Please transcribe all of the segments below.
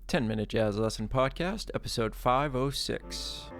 10-Minute Jazz Lesson Podcast, episode 506.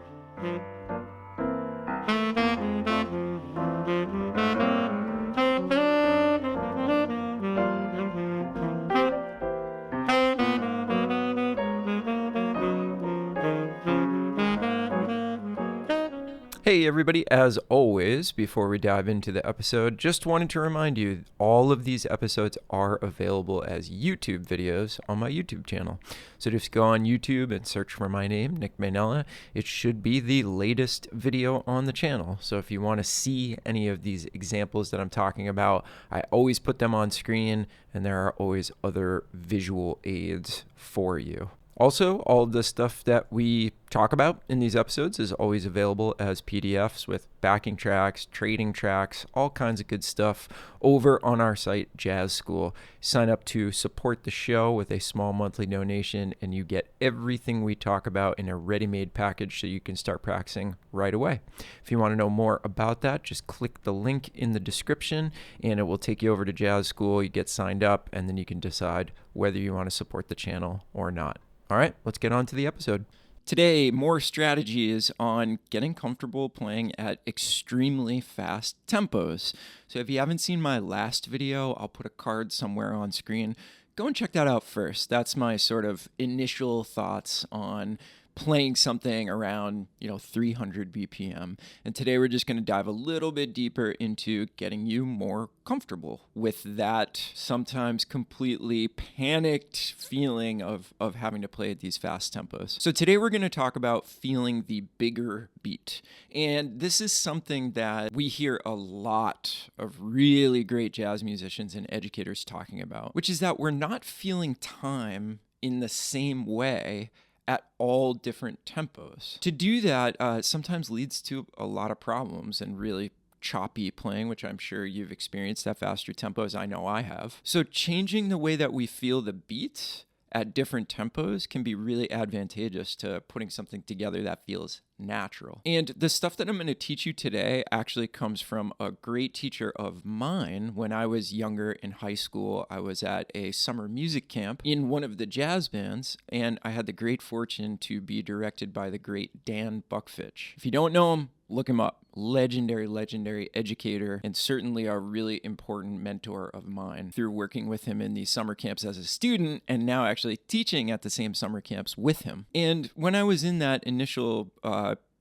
Hey everybody, as always, before we dive into the episode, just wanted to remind you, all of these episodes are available as YouTube videos on my YouTube channel. So just go on YouTube and search for my name, Nick Maynella. It should be the latest video on the channel. So if you want to see any of these examples that I'm talking about, I always put them on screen, and there are always other visual aids for you. Also, all of the stuff that we talk about in these episodes is always available as PDFs with backing tracks, trading tracks, all kinds of good stuff over on our site, Jazz School. Sign up to support the show with a small monthly donation, and you get everything we talk about in a ready-made package so you can start practicing right away. If you want to know more about that, just click the link in the description, and it will take you over to Jazz School. You get signed up, and then you can decide whether you want to support the channel or not. All right, let's get on to the episode. Today, more strategies on getting comfortable playing at extremely fast tempos. So if you haven't seen my last video, I'll put a card somewhere on screen. Go and check that out first. That's my sort of initial thoughts on playing something around, 300 BPM. And today we're just going to dive a little bit deeper into getting you more comfortable with that sometimes completely panicked feeling of having to play at these fast tempos. So today we're going to talk about feeling the bigger beat. And this is something that we hear a lot of really great jazz musicians and educators talking about, which is that we're not feeling time in the same way at all different tempos. To do that sometimes leads to a lot of problems and really choppy playing, which I'm sure you've experienced at faster tempos. I know I have. So changing the way that we feel the beat at different tempos can be really advantageous to putting something together that feels natural. And the stuff that I'm going to teach you today actually comes from a great teacher of mine. When I was younger in high school, I was at a summer music camp in one of the jazz bands, and I had the great fortune to be directed by the great Dan Buckfitch. If you don't know him, look him up. Legendary educator, and certainly a really important mentor of mine through working with him in these summer camps as a student and now actually teaching at the same summer camps with him. And when I was in that initial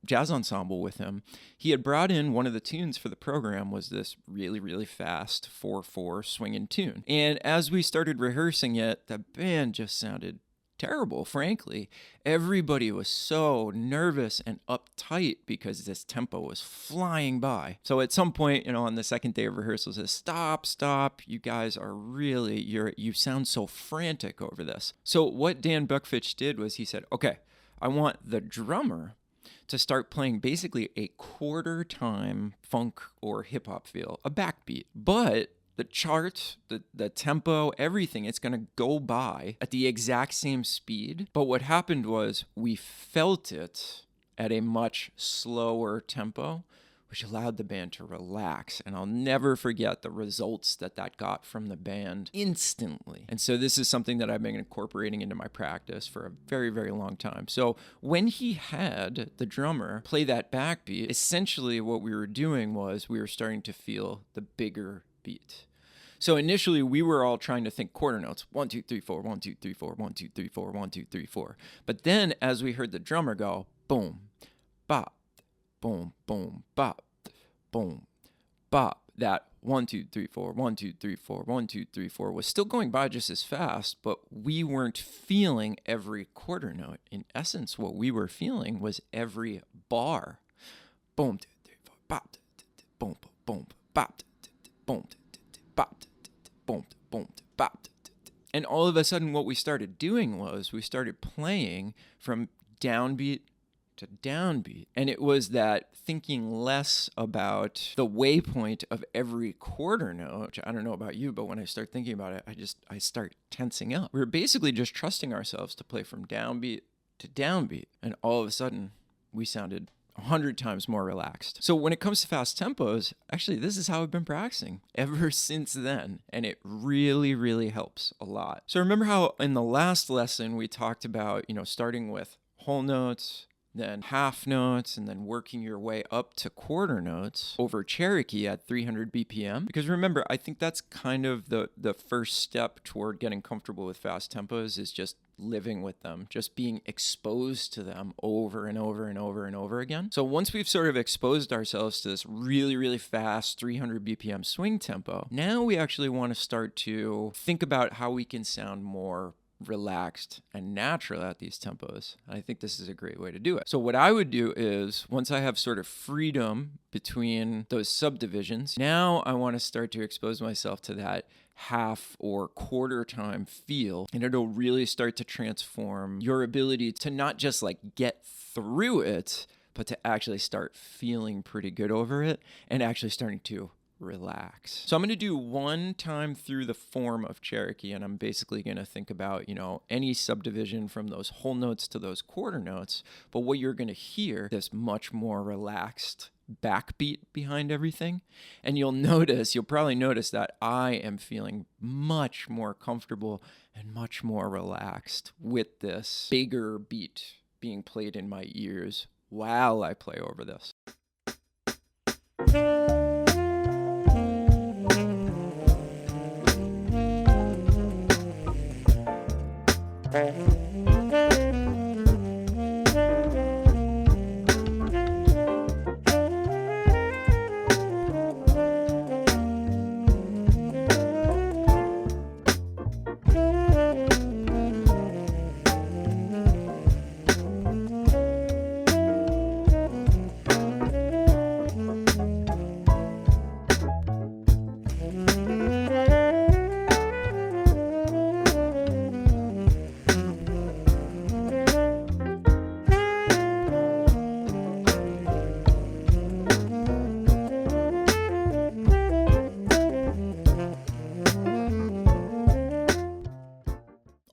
jazz ensemble with him, he had brought in one of the tunes for the program was this really fast 4/4 swinging tune. And as we started rehearsing it, the band just sounded terrible, frankly. Everybody was so nervous and uptight because this tempo was flying by. So at some point, on the second day of rehearsal, says, stop, you guys are really, you sound so frantic over this. So what Dan Buckfitch did was he said, okay, I want the drummer to start playing basically a quarter time funk or hip hop feel, a backbeat. But the chart, the tempo, everything, it's going to go by at the exact same speed. But what happened was we felt it at a much slower tempo, which allowed the band to relax. And I'll never forget the results that got from the band instantly. And so this is something that I've been incorporating into my practice for a very long time. So when he had the drummer play that backbeat, essentially what we were doing was we were starting to feel the bigger beat. So initially we were all trying to think quarter notes, 1 2 3 4, 1 2 3 4, 1 2 3 4, 1 2 3 4. But then as we heard the drummer go boom, bop, boom, boom, bop, boom, bop, that 1 2 3 4, 1 2 3 4, 1 2 3 4 was still going by just as fast, but we weren't feeling every quarter note. In essence, what we were feeling was every bar. Boom, 2 3 4, bop, boom, boom, bop, boom, bop, boom, boom, bop. And all of a sudden what we started doing was we started playing from downbeat to downbeat. And it was that thinking less about the waypoint of every quarter note, which I don't know about you, but when I start thinking about it, I start tensing up. We were basically just trusting ourselves to play from downbeat to downbeat. And all of a sudden we sounded 100 times more relaxed. So when it comes to fast tempos, actually, this is how I've been practicing ever since then. And it really, really helps a lot. So remember how in the last lesson we talked about, starting with whole notes, then half notes, and then working your way up to quarter notes over Cherokee at 300 BPM. Because remember, I think that's kind of the first step toward getting comfortable with fast tempos is just living with them, just being exposed to them over and over and over and over again. So once we've sort of exposed ourselves to this really, really fast 300 BPM swing tempo, now we actually want to start to think about how we can sound more relaxed and natural at these tempos. I think this is a great way to do it. So what I would do is once I have sort of freedom between those subdivisions, now I want to start to expose myself to that half or quarter time feel, and it'll really start to transform your ability to not just like get through it, but to actually start feeling pretty good over it and actually starting to relax. So I'm going to do one time through the form of Cherokee, and I'm basically going to think about, any subdivision from those whole notes to those quarter notes. But what you're going to hear, this much more relaxed backbeat behind everything. And you'll probably notice that I am feeling much more comfortable and much more relaxed with this bigger beat being played in my ears while I play over this.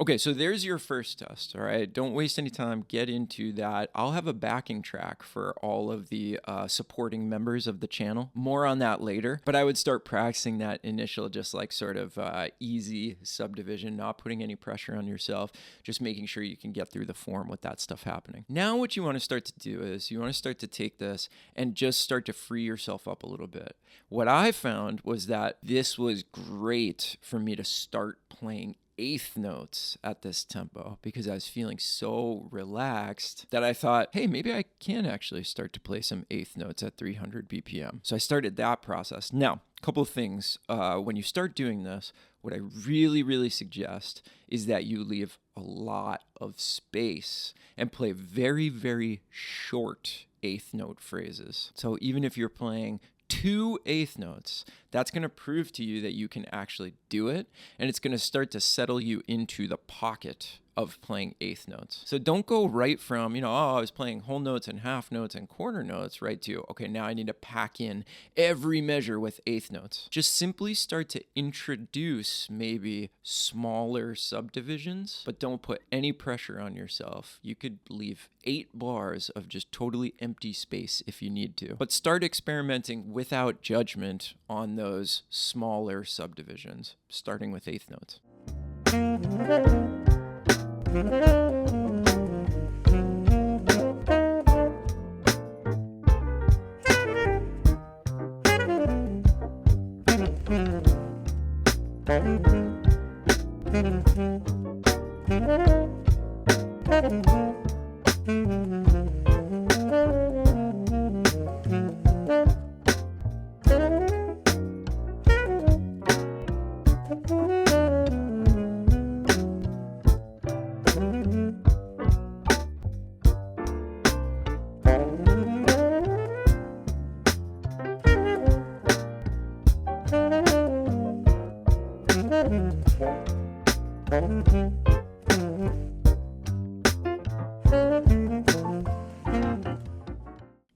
Okay, so there's your first test, all right? Don't waste any time. Get into that. I'll have a backing track for all of the supporting members of the channel. More on that later, but I would start practicing that initial just like sort of easy subdivision, not putting any pressure on yourself, just making sure you can get through the form with that stuff happening. Now what you want to start to do is you want to start to take this and just start to free yourself up a little bit. What I found was that this was great for me to start playing eighth notes at this tempo because I was feeling so relaxed that I thought, hey, maybe I can actually start to play some eighth notes at 300 BPM. So I started that process. Now, a couple of things. When you start doing this, what I really, really suggest is that you leave a lot of space and play very, very short eighth note phrases. So even if you're playing 2 eighth notes, that's going to prove to you that you can actually do it, and it's going to start to settle you into the pocket of playing eighth notes. So don't go right from, I was playing whole notes and half notes and quarter notes, right to, okay, now I need to pack in every measure with eighth notes. Just simply start to introduce maybe smaller subdivisions, but don't put any pressure on yourself. You could leave 8 bars of just totally empty space if you need to, but start experimenting without judgment on those smaller subdivisions, starting with eighth notes.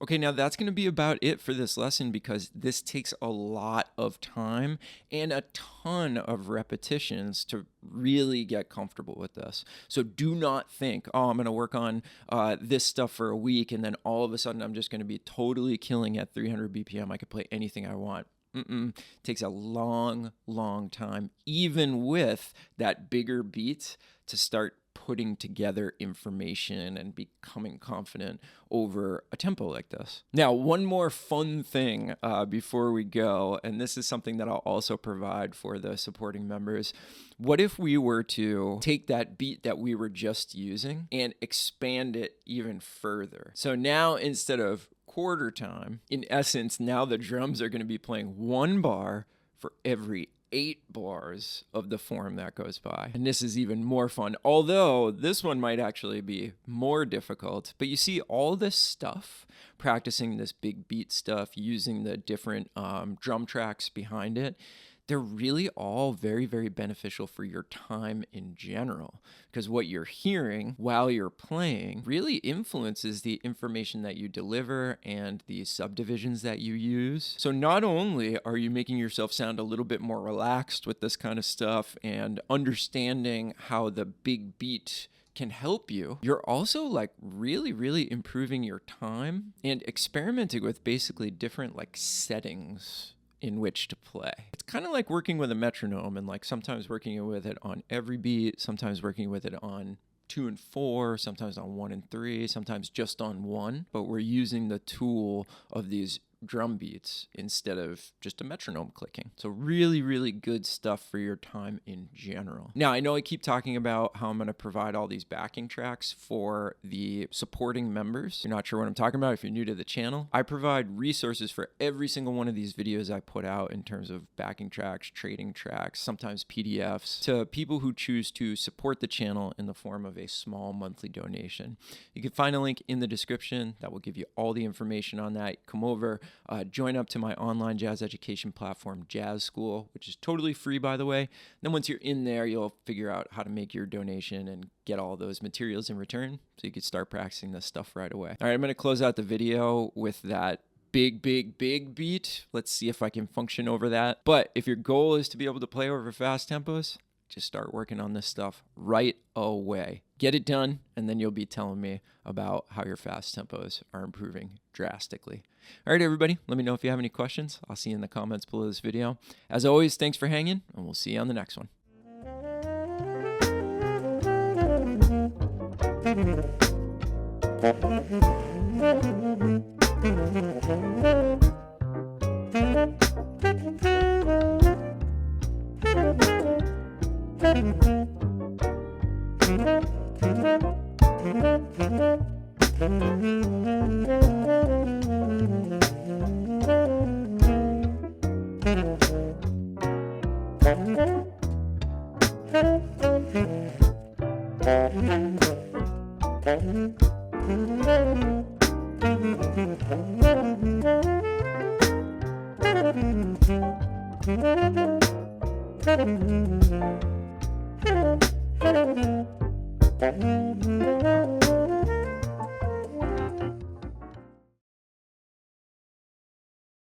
Okay, now that's going to be about it for this lesson because this takes a lot of time and a ton of repetitions to really get comfortable with this. So do not think, oh, I'm going to work on this stuff for a week and then all of a sudden I'm just going to be totally killing at 300 BPM. I could play anything I want. It takes a long, long time, even with that bigger beat, to start putting together information and becoming confident over a tempo like this. Now, one more fun thing before we go, and this is something that I'll also provide for the supporting members. What if we were to take that beat that we were just using and expand it even further? So now instead of quarter time, in essence, now the drums are going to be playing 1 bar for every 8 bars of the form that goes by. And this is even more fun, although this one might actually be more difficult. But you see all this stuff, practicing this big beat stuff, using the different drum tracks behind it, they're really all very, very beneficial for your time in general, because what you're hearing while you're playing really influences the information that you deliver and the subdivisions that you use. So not only are you making yourself sound a little bit more relaxed with this kind of stuff and understanding how the big beat can help you, you're also like really, really improving your time and experimenting with basically different like settings in which to play. It's kind of like working with a metronome and like sometimes working with it on every beat, sometimes working with it on 2 and 4, sometimes on 1 and 3, sometimes just on 1, but we're using the tool of these drum beats instead of just a metronome clicking. So really, really good stuff for your time in general. Now, I know I keep talking about how I'm going to provide all these backing tracks for the supporting members. If you're not sure what I'm talking about, if you're new to the channel, I provide resources for every single one of these videos I put out in terms of backing tracks, trading tracks, sometimes PDFs, to people who choose to support the channel in the form of a small monthly donation. You can find a link in the description that will give you all the information on that. Come over, join up to my online jazz education platform, Jazz School, which is totally free, by the way. Then once you're in there, you'll figure out how to make your donation and get all those materials in return so you can start practicing this stuff right away. All right, I'm going to close out the video with that big, big, big beat. Let's see if I can function over that. But if your goal is to be able to play over fast tempos, just start working on this stuff right away. Get it done, and then you'll be telling me about how your fast tempos are improving drastically. All right, everybody, let me know if you have any questions. I'll see you in the comments below this video. As always, thanks for hanging, and we'll see you on the next one.